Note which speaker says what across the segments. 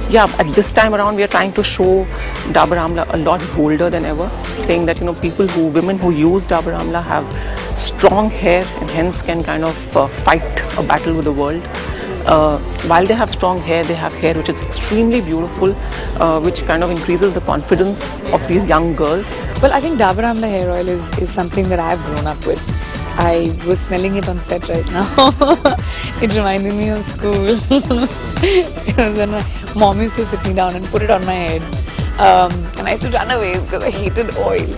Speaker 1: yeah, at this time around we are trying to show Dabur Amla a lot bolder than ever, saying that women who use Dabur Amla have strong hair and hence can kind of fight a battle with the world. While they have strong hair, they have hair which is extremely beautiful, which kind of increases the confidence of these young girls.
Speaker 2: Well, I think Dabur Amla hair oil is something that I've grown up with. I was smelling it on set right now. It reminded me of school. When my mom used to sit me down and put it on my head. And I used to run away because I hated oil.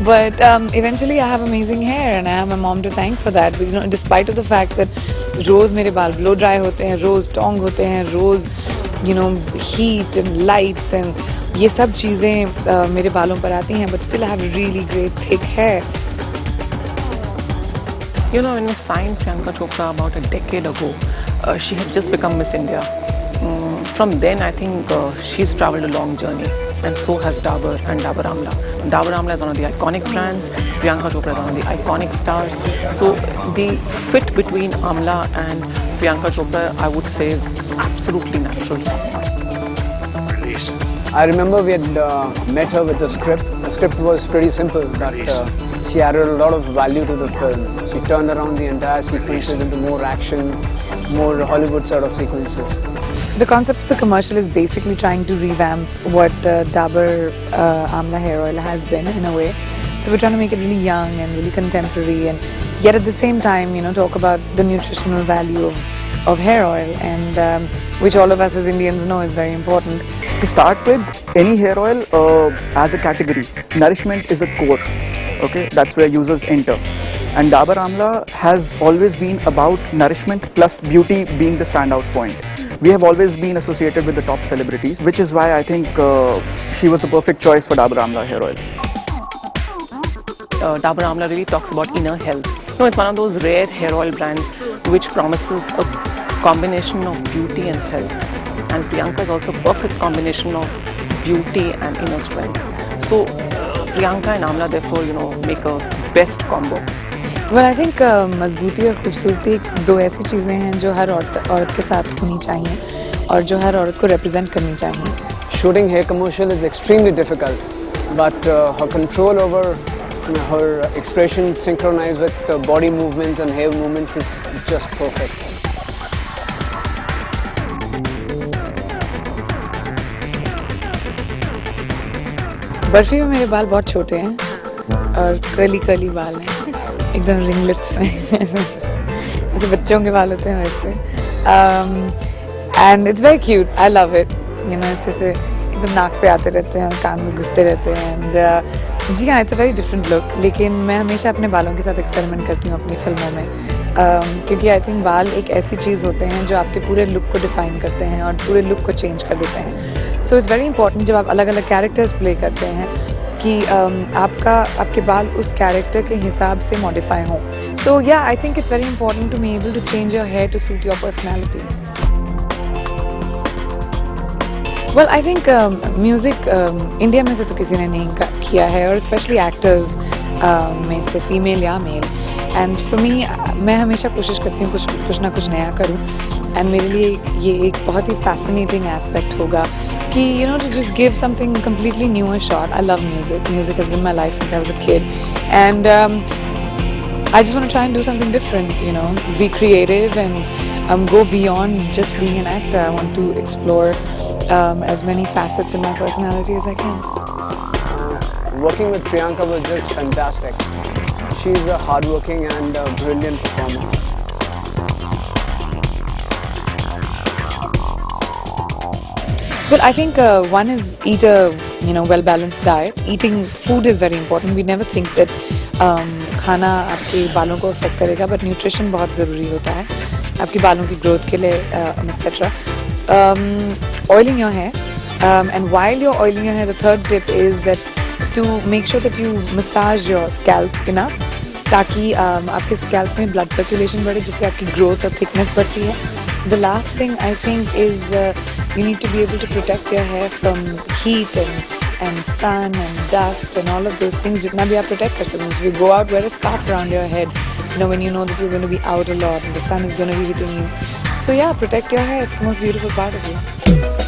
Speaker 2: But eventually I have amazing hair and I have my mom to thank for that. But, despite of the fact that रोज मेरे बाल blow dry होते हैं, रोज टोंग होते हैं, रोज heat and lights and ये सब चीज़ें मेरे बालों पर आती हैं, but still I have really great thick hair.
Speaker 1: When we signed Priyanka Chopra about a decade ago, she had just become Miss India. From then, I think she's traveled a long journey, and so has Dabur and Dabur Amla. Dabur Amla is one of the iconic brands. Priyanka Chopra is one of the iconic stars. So the fit between Amla and Priyanka Chopra, I would say, is absolutely natural.
Speaker 3: I remember we had met her with the script. The script was pretty simple, but she added a lot of value to the film. She turned around the entire sequences into more action, more Hollywood sort of sequences.
Speaker 2: The concept of the commercial is basically trying to revamp what Dabur Amla hair oil has been in a way. So we're trying to make it really young and really contemporary, and yet at the same time, talk about the nutritional value of hair oil, and which all of us as Indians know is very important.
Speaker 4: To start with, any hair oil as a category, nourishment is a core. Okay, that's where users enter. And Dabur Amla has always been about nourishment plus beauty being the standout point. We have always been associated with the top celebrities, which is why I think she was the perfect choice for Dabur Amla hair oil.
Speaker 1: Dabur Amla really talks about inner health. It's one of those rare hair oil brands which promises a combination of beauty and health. And Priyanka is also a perfect combination of beauty and inner strength. So Priyanka and Amla therefore, make a best combo.
Speaker 2: Well, I think मजबूती और खूबसूरती दो ऐसी चीज़ें हैं जो हर औरत के साथ होनी चाहिए और जो हर औरत को represent करनी चाहिए.
Speaker 3: Shooting hair commercial is extremely difficult, but her control over her expressions synchronized with the body movements and hair movements is just perfect.
Speaker 2: Barfi में मेरे बाल बहुत छोटे हैं और कर्ली बाल हैं, एकदम रिंगलेट्स में जैसे बच्चों के बाल होते हैं वैसे. And it's very cute, I love it. ऐसे एकदम नाक पे आते रहते हैं और कान में घुसते रहते हैं. एंड जी हाँ, it's a very different look. लेकिन मैं हमेशा अपने बालों के साथ एक्सपेरिमेंट करती हूँ अपनी फिल्मों में, क्योंकि आई थिंक बाल एक ऐसी चीज़ होते हैं जो आपके पूरे लुक को डिफाइन करते हैं और पूरे लुक को चेंज कर देते हैं. सो इट्स वेरी इंपॉर्टेंट जब आप अलग अलग कैरेक्टर्स प्ले करते हैं कि आपके बाल उस कैरेक्टर के हिसाब से मॉडिफाई हों. So yeah I think it's very important to be able to change your hair to suit your personality. Well I think music India में से तो किसी ने नहीं किया है, और स्पेशली एक्टर्स में से फीमेल या मेल. एंड फॉर मी, मैं हमेशा कोशिश करती हूँ कुछ ना कुछ नया करूँ. एंड मेरे लिए ये एक बहुत ही फैसिनेटिंग एस्पेक्ट होगा कि to just give something completely new a shot. I love music. Music has been my life since I was a kid, and I just want to try and do something different. Be creative and go beyond just being an actor. I want to explore as many facets in my personality as I can.
Speaker 3: Working with Priyanka was just fantastic. She's a hardworking and a brilliant performer.
Speaker 2: Well, I think one is eat a well-balanced diet. Eating food is very important. We never think that खाना आपके बालों को affect करेगा, but nutrition बहुत ज़रूरी होता है आपके बालों की growth के लिए, etc. Oiling your hair, and while you're oiling your hair, the third tip is that to make sure that you massage your scalp enough ताकि आपके scalp में blood circulation बढ़े, जिससे आपकी growth और thickness बढ़ती है. The last thing I think is you need to be able to protect your hair from heat and sun and dust and all of those things. जितना भी आप protect कर सकते हैं. If you go out, wear a scarf around your head. When you know that you're going to be out a lot and the sun is going to be hitting you. So yeah, protect your hair. It's the most beautiful part of you.